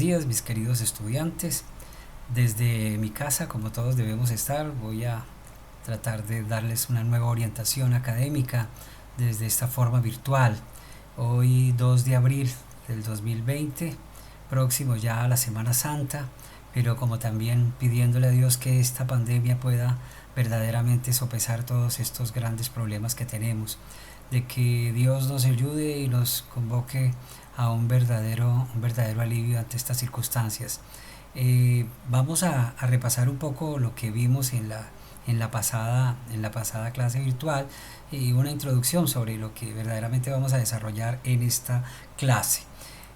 Días, mis queridos estudiantes. Desde mi casa, como todos debemos estar, voy a tratar de darles una nueva orientación académica desde esta forma virtual. Hoy 2 de abril del 2020, próximo ya a la Semana Santa, pero como también pidiéndole a Dios que esta pandemia pueda verdaderamente sopesar todos estos grandes problemas que tenemos, de que Dios nos ayude y nos convoque a un verdadero alivio ante estas circunstancias. Vamos a repasar un poco lo que vimos en la pasada clase virtual y una introducción sobre lo que verdaderamente vamos a desarrollar en esta clase.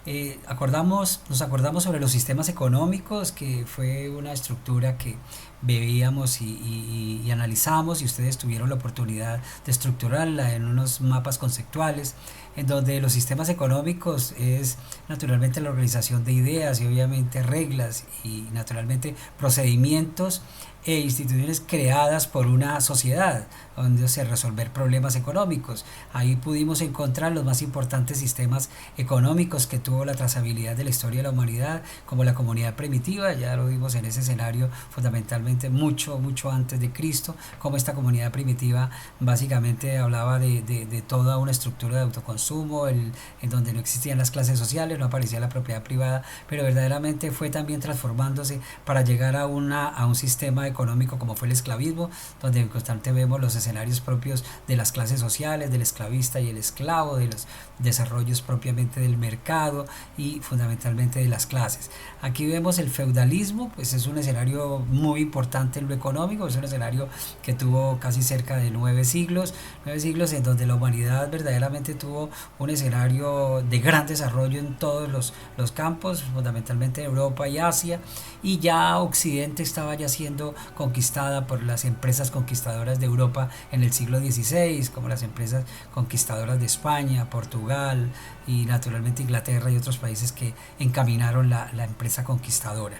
Nos acordamos sobre los sistemas económicos, que fue una estructura que veíamos y analizamos, y ustedes tuvieron la oportunidad de estructurarla en unos mapas conceptuales, en donde los sistemas económicos es naturalmente la organización de ideas y obviamente reglas y naturalmente procedimientos e instituciones creadas por una sociedad donde se resolver problemas económicos. Ahí pudimos encontrar los más importantes sistemas económicos que tuvo la trazabilidad de la historia de la humanidad, como la comunidad primitiva. Ya lo vimos en ese escenario fundamentalmente mucho antes de Cristo, como esta comunidad primitiva básicamente hablaba de toda una estructura de autoconsumo, en donde no existían las clases sociales, no aparecía la propiedad privada, pero verdaderamente fue también transformándose para llegar a un sistema económico como fue el esclavismo, donde en constante vemos los escenarios propios de las clases sociales, del esclavista y el esclavo, de los desarrollos propiamente del mercado y fundamentalmente de las clases. Aquí vemos el feudalismo, pues es un escenario muy importante en lo económico, es un escenario que tuvo casi cerca de 9 siglos en donde la humanidad verdaderamente tuvo un escenario de gran desarrollo en todos los campos, fundamentalmente Europa y Asia, y ya Occidente estaba ya siendo conquistada por las empresas conquistadoras de Europa en el siglo XVI, como las empresas conquistadoras de España, Portugal y naturalmente Inglaterra y otros países que encaminaron la empresa conquistadora.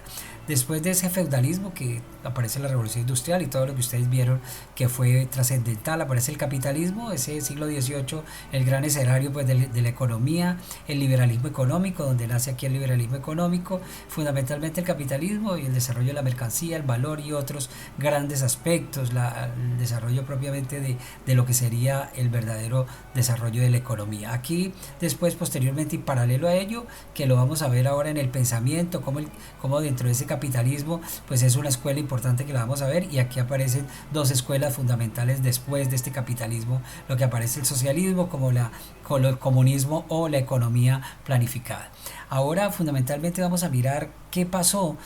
Después de ese feudalismo que aparece la revolución industrial y todo lo que ustedes vieron que fue trascendental, aparece el capitalismo, ese siglo XVIII, el gran escenario pues de la economía, el liberalismo económico, donde nace aquí el liberalismo económico, fundamentalmente el capitalismo y el desarrollo de la mercancía, el valor y otros grandes aspectos, el desarrollo propiamente de lo que sería el verdadero desarrollo de la economía. Aquí después, posteriormente y paralelo a ello, que lo vamos a ver ahora en el pensamiento, como dentro de ese capitalismo pues es una escuela importante que la vamos a ver, y aquí aparecen dos escuelas fundamentales después de este capitalismo, lo que aparece el socialismo como el comunismo o la economía planificada. Ahora fundamentalmente vamos a mirar qué pasó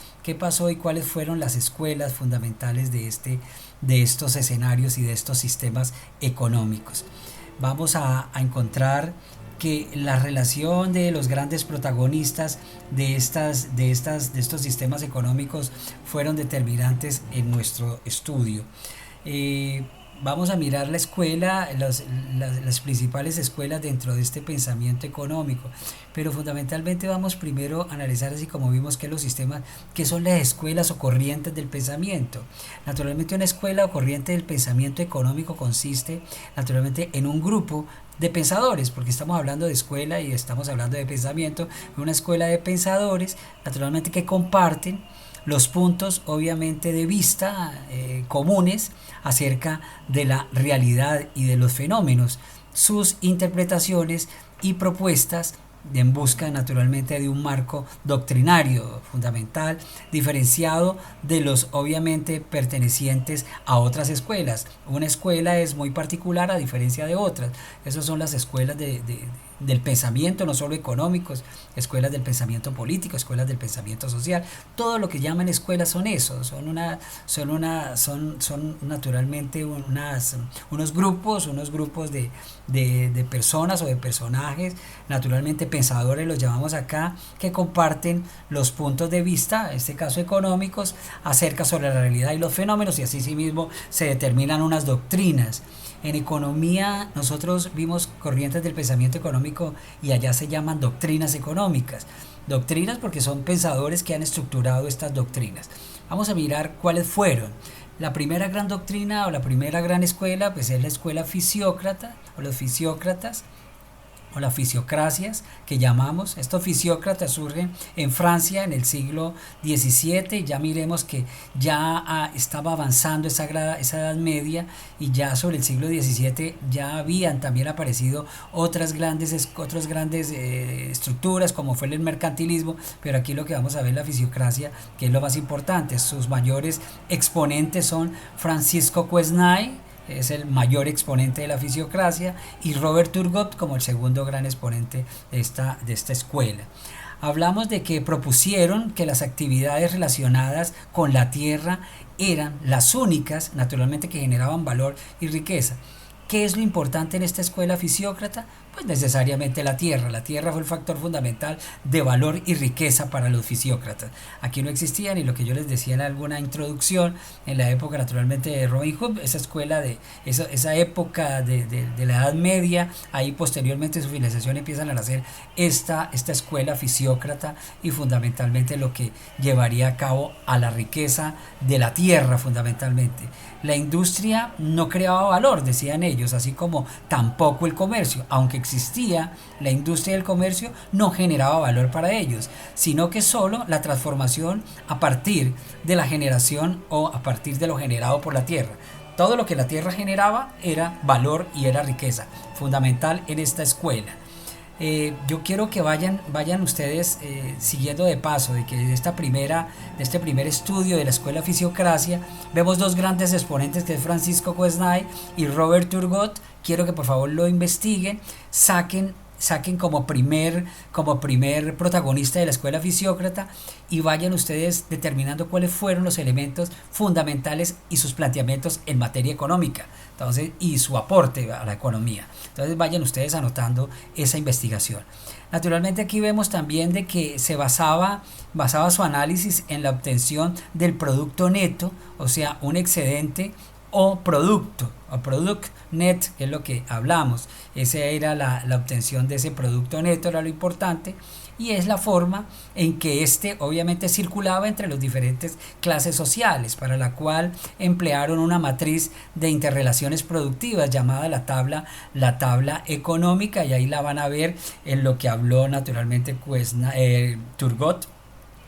y cuáles fueron las escuelas fundamentales de estos escenarios y de estos sistemas económicos. Vamos a encontrar que la relación de los grandes protagonistas de estos sistemas económicos fueron determinantes en nuestro estudio. Eh, Vamos a mirar la escuela, las principales escuelas dentro de este pensamiento económico, pero fundamentalmente vamos primero a analizar, así como vimos que los sistemas, que son las escuelas o corrientes del pensamiento. Naturalmente una escuela o corriente del pensamiento económico consiste naturalmente en un grupo de pensadores, porque estamos hablando de escuela y estamos hablando de pensamiento, una escuela de pensadores naturalmente que comparten los puntos obviamente de vista comunes acerca de la realidad y de los fenómenos, sus interpretaciones y propuestas en busca naturalmente de un marco doctrinario fundamental, diferenciado de los obviamente pertenecientes a otras escuelas. Una escuela es muy particular a diferencia de otras. Esas son las escuelas del pensamiento, no solo económicos, escuelas del pensamiento político, escuelas del pensamiento social. Todo lo que llaman escuelas son eso, son naturalmente unos grupos de personas o de personajes, naturalmente pensadores los llamamos acá, que comparten los puntos de vista, en este caso económicos, acerca sobre la realidad y los fenómenos, y así sí mismo se determinan unas doctrinas. En economía nosotros vimos corrientes del pensamiento económico y allá se llaman doctrinas económicas. Doctrinas porque son pensadores que han estructurado estas doctrinas. Vamos a mirar cuáles fueron. La primera gran doctrina o la primera gran escuela pues es la escuela fisiócrata o los fisiócratas, o las fisiocracias que llamamos. Estos fisiócratas surgen en Francia en el siglo XVII. Ya miremos que ya estaba avanzando esa Edad Media, y ya sobre el siglo XVII ya habían también aparecido otras grandes estructuras, como fue el mercantilismo. Pero aquí lo que vamos a ver es la fisiocracia, que es lo más importante. Sus mayores exponentes son Francisco Quesnay, es el mayor exponente de la fisiocracia, y Robert Turgot como el segundo gran exponente de esta escuela. Hablamos de que propusieron que las actividades relacionadas con la tierra eran las únicas, naturalmente, que generaban valor y riqueza. ¿Qué es lo importante en esta escuela fisiócrata? Pues necesariamente la tierra. La tierra fue el factor fundamental de valor y riqueza para los fisiócratas. Aquí no existían, y lo que yo les decía en alguna introducción, en la época naturalmente de Robin Hood, esa escuela esa época de la Edad Media, ahí posteriormente su finalización empiezan a nacer esta escuela fisiócrata, y fundamentalmente lo que llevaría a cabo a la riqueza de la tierra fundamentalmente. La industria no creaba valor, decían ellos, así como tampoco el comercio. Aunque existía la industria del comercio, no generaba valor para ellos, sino que solo la transformación a partir de la generación, o a partir de lo generado por la tierra. Todo lo que la tierra generaba era valor y era riqueza, fundamental en esta escuela. Yo quiero que vayan ustedes siguiendo de paso de que de este primer estudio de la escuela fisiocracia vemos dos grandes exponentes, que es Francisco Quesnay y Robert Turgot. Quiero que por favor lo investiguen, saquen como primer protagonista de la escuela fisiócrata, y vayan ustedes determinando cuáles fueron los elementos fundamentales y sus planteamientos en materia económica, entonces, y su aporte a la economía. Entonces vayan ustedes anotando esa investigación. Naturalmente aquí vemos también de que se basaba su análisis en la obtención del producto neto, o sea, un excedente o producto, o product net, que es lo que hablamos. Esa era la obtención de ese producto neto, era lo importante, y es la forma en que obviamente circulaba entre las diferentes clases sociales, para la cual emplearon una matriz de interrelaciones productivas llamada la tabla económica, y ahí la van a ver en lo que habló naturalmente Turgot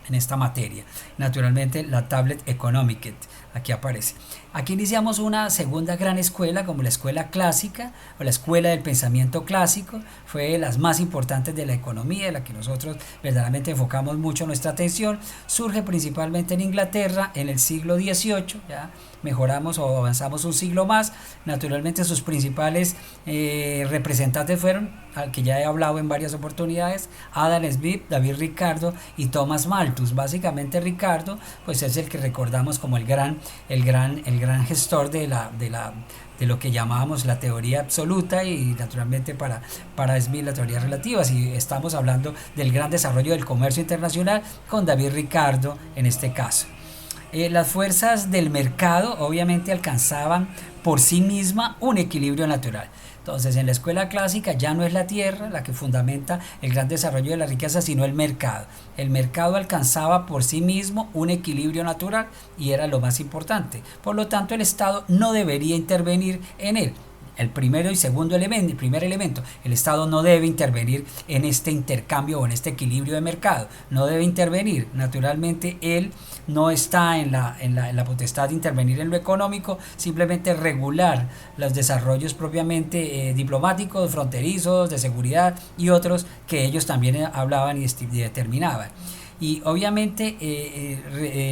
en esta materia. Naturalmente la Tablet Economic, aquí aparece. Aquí iniciamos una segunda gran escuela, como la escuela clásica o la escuela del pensamiento clásico. Fue de las más importantes de la economía, de la que nosotros verdaderamente enfocamos mucho nuestra atención. Surge principalmente en Inglaterra en el siglo XVIII, ya mejoramos o avanzamos un siglo más. Naturalmente sus principales representantes fueron, al que ya he hablado en varias oportunidades, Adam Smith, David Ricardo y Thomas Malthus. Básicamente Ricardo pues es el que recordamos como el gran gestor de lo que llamábamos la teoría absoluta, y naturalmente para Smith la teoría relativa. Si estamos hablando del gran desarrollo del comercio internacional, con David Ricardo en este caso. Las fuerzas del mercado obviamente alcanzaban por sí misma un equilibrio natural. Entonces, en la escuela clásica ya no es la tierra la que fundamenta el gran desarrollo de la riqueza, sino el mercado. El mercado alcanzaba por sí mismo un equilibrio natural, y era lo más importante. Por lo tanto, el Estado no debería intervenir en él. El primer elemento, el Estado no debe intervenir en este intercambio o en este equilibrio de mercado, no debe intervenir. Naturalmente él no está en la potestad de intervenir en lo económico, simplemente regular los desarrollos propiamente diplomáticos, fronterizos, de seguridad y otros que ellos también hablaban y determinaban. Y obviamente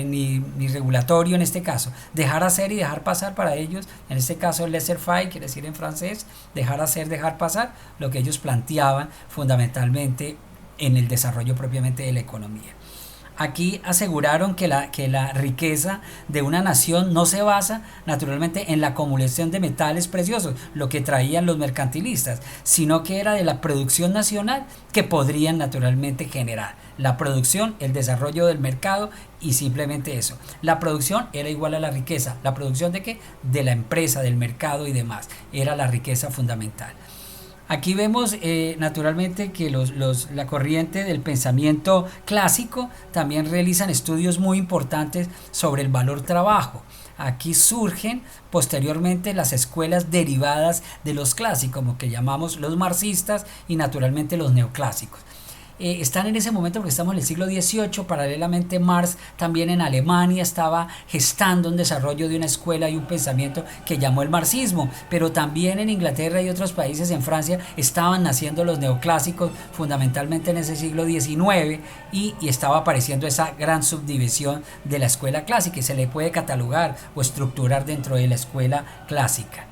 ni regulatorio en este caso, dejar hacer y dejar pasar para ellos, en este caso laissez-faire, quiere decir en francés, dejar hacer, dejar pasar, lo que ellos planteaban fundamentalmente en el desarrollo propiamente de la economía. Aquí aseguraron que la riqueza de una nación no se basa naturalmente en la acumulación de metales preciosos, lo que traían los mercantilistas, sino que era de la producción nacional que podrían naturalmente generar. La producción, el desarrollo del mercado, y simplemente eso. La producción era igual a la riqueza. ¿La producción de qué? De la empresa, del mercado y demás. Era la riqueza fundamental. Aquí vemos naturalmente que la corriente del pensamiento clásico también realizan estudios muy importantes sobre el valor trabajo. Aquí surgen posteriormente las escuelas derivadas de los clásicos, como que llamamos los marxistas y naturalmente los neoclásicos. Están en ese momento porque estamos en el siglo XVIII. Paralelamente Marx también en Alemania estaba gestando un desarrollo de una escuela y un pensamiento que llamó el marxismo, pero también en Inglaterra y otros países, en Francia, estaban naciendo los neoclásicos fundamentalmente en ese siglo XIX, y estaba apareciendo esa gran subdivisión de la escuela clásica, y se le puede catalogar o estructurar dentro de la escuela clásica.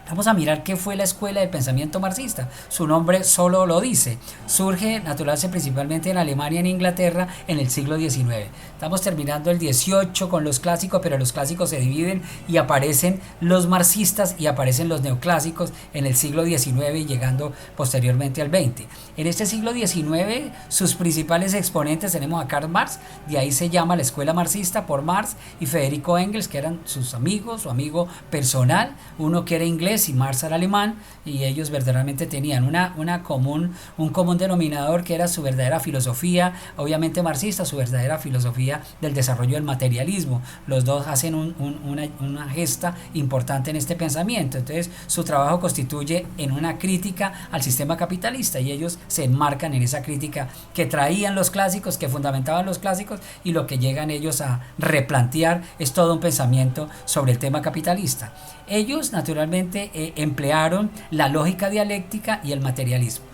Vamos a mirar qué fue la escuela del pensamiento marxista. Su nombre solo lo dice. Surge naturalmente principalmente en Alemania y en Inglaterra en el siglo XIX. Estamos terminando el XVIII con los clásicos, pero los clásicos se dividen y aparecen los marxistas y aparecen los neoclásicos en el siglo XIX y llegando posteriormente al XX. En este siglo XIX, sus principales exponentes tenemos a Karl Marx, de ahí se llama la escuela marxista por Marx y Federico Engels, que eran sus amigos, su amigo personal, uno que era inglés y Marx era alemán, y ellos verdaderamente tenían un común denominador, que era su verdadera filosofía, obviamente marxista, su verdadera filosofía del desarrollo del materialismo. Los dos hacen una gesta importante en este pensamiento. Entonces su trabajo constituye en una crítica al sistema capitalista, y ellos se enmarcan en esa crítica que traían los clásicos, que fundamentaban los clásicos, y lo que llegan ellos a replantear es todo un pensamiento sobre el tema capitalista. Ellos naturalmente emplearon la lógica dialéctica y el materialismo.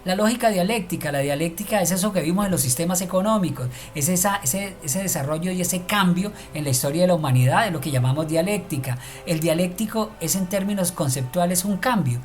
La lógica dialéctica, la dialéctica es eso que vimos en los sistemas económicos, es ese desarrollo y ese cambio en la historia de la humanidad, es lo que llamamos dialéctica. El dialéctico es, en términos conceptuales, un cambio.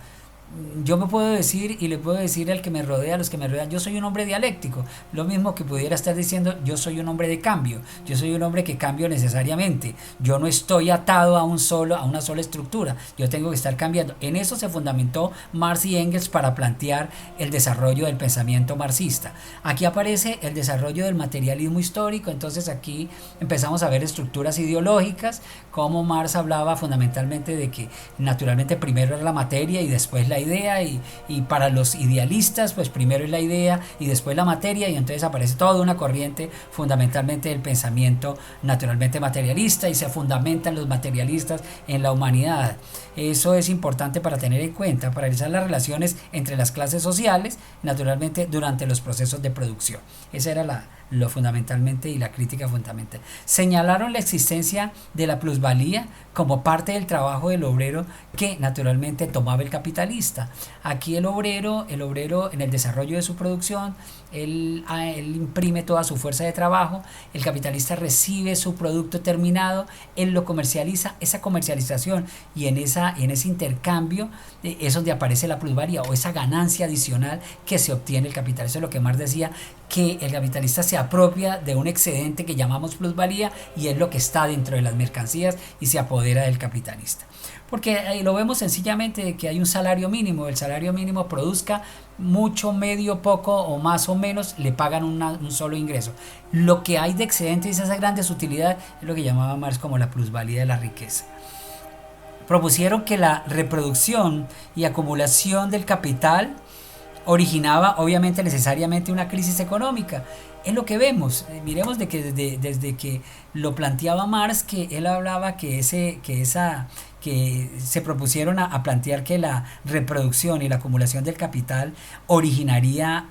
Yo me puedo decir y le puedo decir al que me rodea, a los que me rodean, yo soy un hombre dialéctico, lo mismo que pudiera estar diciendo yo soy un hombre de cambio, yo soy un hombre que cambio necesariamente, yo no estoy atado a una sola estructura, yo tengo que estar cambiando. En eso se fundamentó Marx y Engels para plantear el desarrollo del pensamiento marxista. Aquí aparece el desarrollo del materialismo histórico. Entonces aquí empezamos a ver estructuras ideológicas, como Marx hablaba fundamentalmente de que naturalmente primero era la materia y después la idea, y para los idealistas pues primero es la idea y después la materia, y entonces aparece toda una corriente fundamentalmente del pensamiento naturalmente materialista, y se fundamentan los materialistas en la humanidad. Eso es importante para tener en cuenta, para realizar las relaciones entre las clases sociales naturalmente durante los procesos de producción. Esa era lo fundamentalmente y la crítica fundamental. Señalaron la existencia de la plusvalía como parte del trabajo del obrero que naturalmente tomaba el capitalista. Aquí el obrero en el desarrollo de su producción, él imprime toda su fuerza de trabajo, el capitalista recibe su producto terminado, él lo comercializa, esa comercialización y en ese intercambio es donde aparece la plusvalía o esa ganancia adicional que se obtiene el capital. Eso es lo que Marx decía, que el capitalista se apropia de un excedente que llamamos plusvalía, y es lo que está dentro de las mercancías y se apodera del capitalista. Porque lo vemos sencillamente de que hay un salario mínimo, el salario mínimo produzca mucho, medio, poco o más o menos, le pagan un solo ingreso. Lo que hay de excedente y esas grandes utilidades es lo que llamaba Marx como la plusvalía de la riqueza. Propusieron que la reproducción y acumulación del capital originaba obviamente necesariamente una crisis económica. Es lo que vemos. Miremos de que desde que lo planteaba Marx, que él hablaba que se propusieron a plantear que la reproducción y la acumulación del capital originaría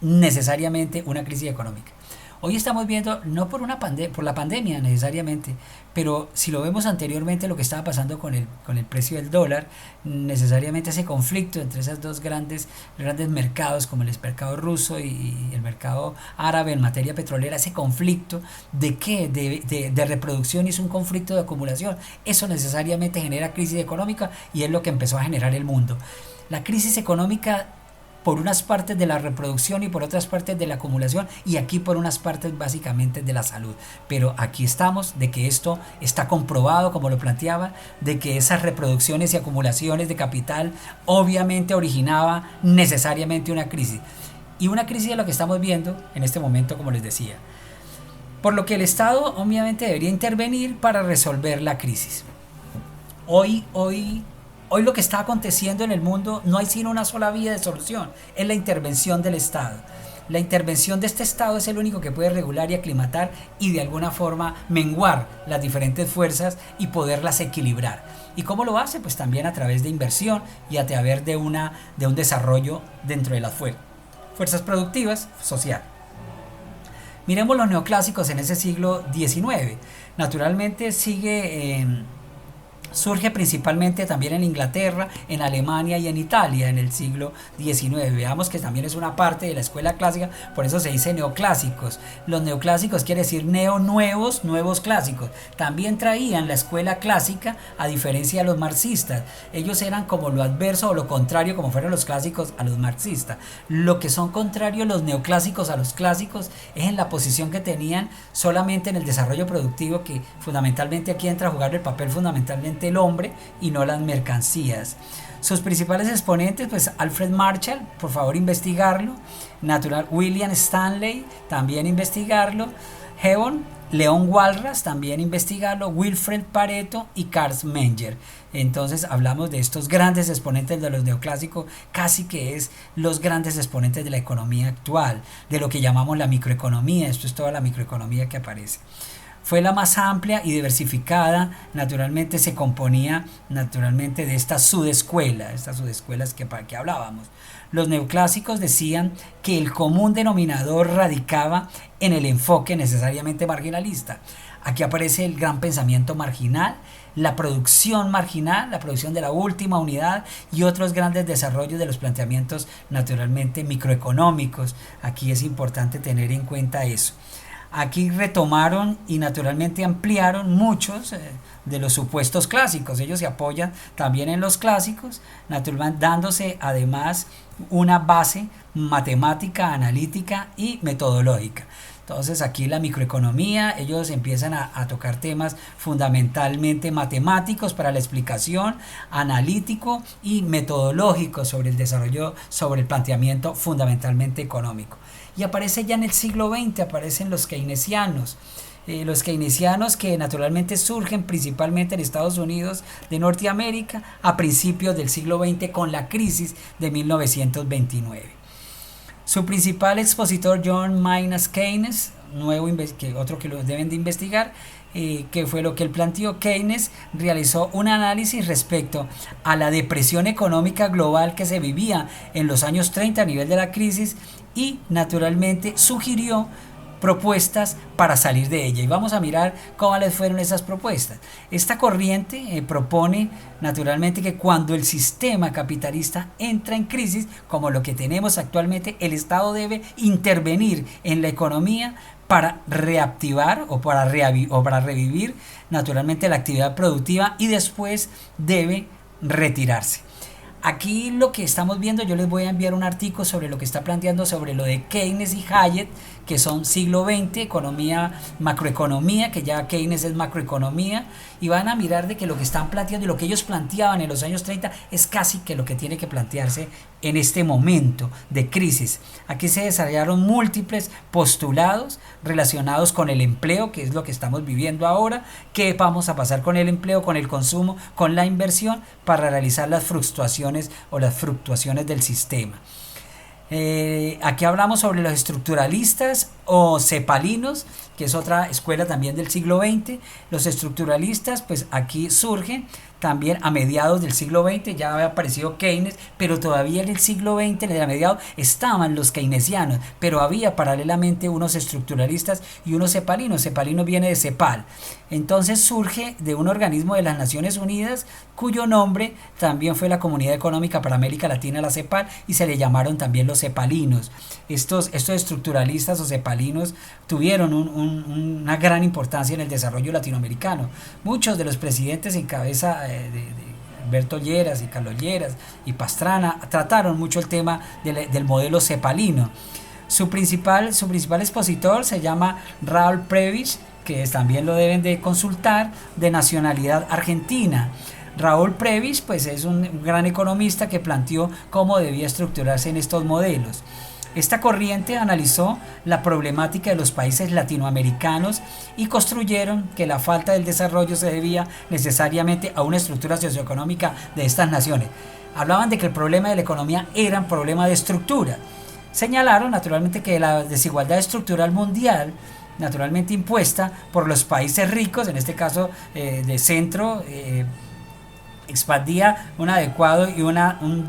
necesariamente una crisis económica. Hoy estamos viendo, no por la pandemia necesariamente, pero si lo vemos anteriormente, lo que estaba pasando con el precio del dólar, necesariamente ese conflicto entre esos dos grandes mercados, como el mercado ruso y el mercado árabe en materia petrolera, ese conflicto de reproducción, es un conflicto de acumulación. Eso necesariamente genera crisis económica, y es lo que empezó a generar el mundo. La crisis económica, por unas partes de la reproducción y por otras partes de la acumulación, y aquí por unas partes básicamente de la salud. Pero aquí estamos, de que esto está comprobado, como lo planteaba, de que esas reproducciones y acumulaciones de capital obviamente originaba necesariamente una crisis. Y una crisis es lo que estamos viendo en este momento, como les decía. Por lo que el Estado obviamente debería intervenir para resolver la crisis. Hoy Hoy lo que está aconteciendo en el mundo no hay sino una sola vía de solución, es la intervención del Estado. La intervención de este Estado es el único que puede regular y aclimatar y de alguna forma menguar las diferentes fuerzas y poderlas equilibrar. ¿Y cómo lo hace? Pues también a través de inversión y a través de un desarrollo dentro de las fuerzas productivas social. Miremos los neoclásicos en ese siglo XIX. Naturalmente surge principalmente también en Inglaterra, en Alemania y en Italia en el siglo XIX. Veamos que también es una parte de la escuela clásica, por eso se dice neoclásicos. Los neoclásicos quiere decir nuevos, nuevos clásicos. También traían la escuela clásica, a diferencia de los marxistas. Ellos eran como lo adverso o lo contrario, como fueron los clásicos a los marxistas. Lo que son contrarios los neoclásicos a los clásicos es en la posición que tenían solamente en el desarrollo productivo, que fundamentalmente aquí entra a jugar el papel fundamentalmente el hombre y no las mercancías. Sus principales exponentes, pues Alfred Marshall, por favor investigarlo, William Stanley, también investigarlo, León Walras, también investigarlo, Wilfred Pareto y Carl Menger. Entonces hablamos de estos grandes exponentes de los neoclásicos, casi que es los grandes exponentes de la economía actual, de lo que llamamos la microeconomía. Esto es toda la microeconomía que aparece. Fue la más amplia y diversificada, naturalmente se componía naturalmente de estas subescuelas que hablábamos. Los neoclásicos decían que el común denominador radicaba en el enfoque necesariamente marginalista. Aquí aparece el gran pensamiento marginal, la producción marginal, la producción de la última unidad y otros grandes desarrollos de los planteamientos naturalmente microeconómicos. Aquí es importante tener en cuenta eso. Aquí retomaron y naturalmente ampliaron muchos de los supuestos clásicos. Ellos se apoyan también en los clásicos, naturalmente dándose además una base matemática, analítica y metodológica. Entonces aquí la microeconomía, ellos empiezan a tocar temas fundamentalmente matemáticos para la explicación, analítico y metodológico sobre el desarrollo, sobre el planteamiento fundamentalmente económico. Y aparece ya en el siglo XX, aparecen los keynesianos. Los keynesianos que naturalmente surgen principalmente en Estados Unidos de Norteamérica a principios del siglo XX con la crisis de 1929. Su principal expositor, John Maynard Keynes, otro que lo deben de investigar, que fue lo que él planteó. Keynes realizó un análisis respecto a la depresión económica global que se vivía en los años 30 a nivel de la crisis y naturalmente sugirió propuestas para salir de ella. Y vamos a mirar cómo les fueron esas propuestas. Esta corriente propone naturalmente que cuando el sistema capitalista entra en crisis, como lo que tenemos actualmente, el Estado debe intervenir en la economía para reactivar o para revivir naturalmente la actividad productiva y después debe retirarse. Aquí lo que estamos viendo, yo les voy a enviar un artículo sobre lo que está planteando sobre lo de Keynes y Hayek, que son siglo XX, economía, macroeconomía, que ya Keynes es macroeconomía, y van a mirar de que lo que están planteando y lo que ellos planteaban en los años 30 es casi que lo que tiene que plantearse en este momento de crisis. Aquí se desarrollaron múltiples postulados relacionados con el empleo, que es lo que estamos viviendo ahora, qué vamos a pasar con el empleo, con el consumo, con la inversión, para realizar las fluctuaciones del sistema. Aquí hablamos sobre los estructuralistas o cepalinos, que es otra escuela también del siglo XX. Los estructuralistas, pues aquí surgen también a mediados del siglo XX, ya había aparecido Keynes, pero todavía en el siglo XX, a mediados, estaban los keynesianos, pero había paralelamente unos estructuralistas y unos cepalinos. Cepalinos viene de cepal. Entonces surge de un organismo de las Naciones Unidas, cuyo nombre también fue la Comunidad Económica para América Latina, la CEPAL, y se le llamaron también los cepalinos. Estos estructuralistas o cepalinos tuvieron una gran importancia en el desarrollo latinoamericano. Muchos de los presidentes en cabeza de Alberto Lleras y Carlos Lleras y Pastrana trataron mucho el tema del modelo cepalino. Su principal expositor se llama Raúl Prebisch, que también lo deben de consultar, de nacionalidad argentina. Raúl Prebisch pues es un gran economista que planteó cómo debía estructurarse en estos modelos. Esta corriente analizó la problemática de los países latinoamericanos y construyeron que la falta del desarrollo se debía necesariamente a una estructura socioeconómica de estas naciones. Hablaban de que el problema de la economía era un problema de estructura. Señalaron naturalmente que la desigualdad estructural mundial, naturalmente impuesta por los países ricos, en este caso de centro, expandía un adecuado y un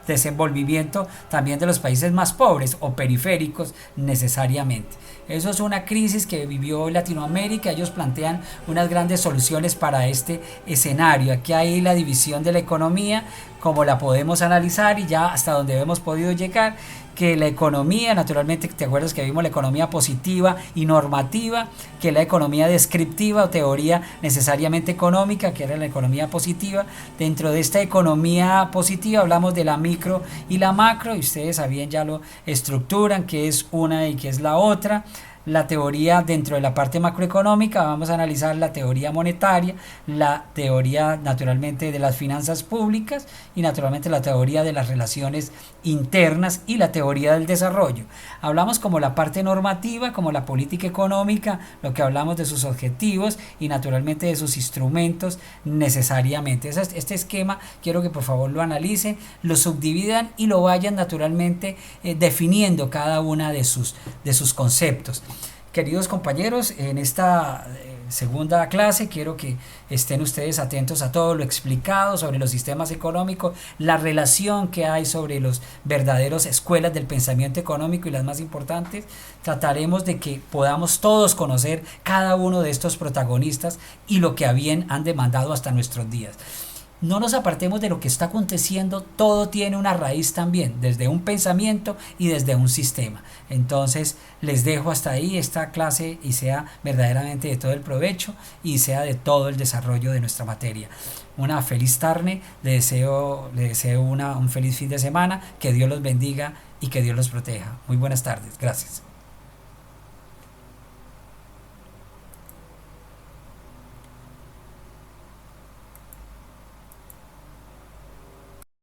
desenvolvimiento también de los países más pobres o periféricos necesariamente. Eso es una crisis que vivió Latinoamérica. Ellos plantean unas grandes soluciones para este escenario. Aquí hay la división de la economía, como la podemos analizar y ya hasta donde hemos podido llegar, que la economía, naturalmente, te acuerdas que vimos la economía positiva y normativa, que la economía descriptiva o teoría necesariamente económica, que era la economía positiva. Dentro de esta economía positiva hablamos de la micro y la macro, y ustedes sabían, ya lo estructuran, qué es una y qué es la otra. La teoría dentro de la parte macroeconómica, vamos a analizar la teoría monetaria, la teoría naturalmente de las finanzas públicas y naturalmente la teoría de las relaciones internas y la teoría del desarrollo. Hablamos como la parte normativa, como la política económica, lo que hablamos de sus objetivos y naturalmente de sus instrumentos necesariamente. Este esquema quiero que por favor lo analicen, lo subdividan y lo vayan naturalmente definiendo cada una de sus conceptos. Queridos compañeros, en esta segunda clase quiero que estén ustedes atentos a todo lo explicado sobre los sistemas económicos, la relación que hay sobre los verdaderos escuelas del pensamiento económico y las más importantes. Trataremos de que podamos todos conocer cada uno de estos protagonistas y lo que a bien han demandado hasta nuestros días. No nos apartemos de lo que está aconteciendo, todo tiene una raíz también, desde un pensamiento y desde un sistema. Entonces les dejo hasta ahí esta clase y sea verdaderamente de todo el provecho y sea de todo el desarrollo de nuestra materia. Una feliz tarde, le deseo un feliz fin de semana, que Dios los bendiga y que Dios los proteja. Muy buenas tardes, gracias.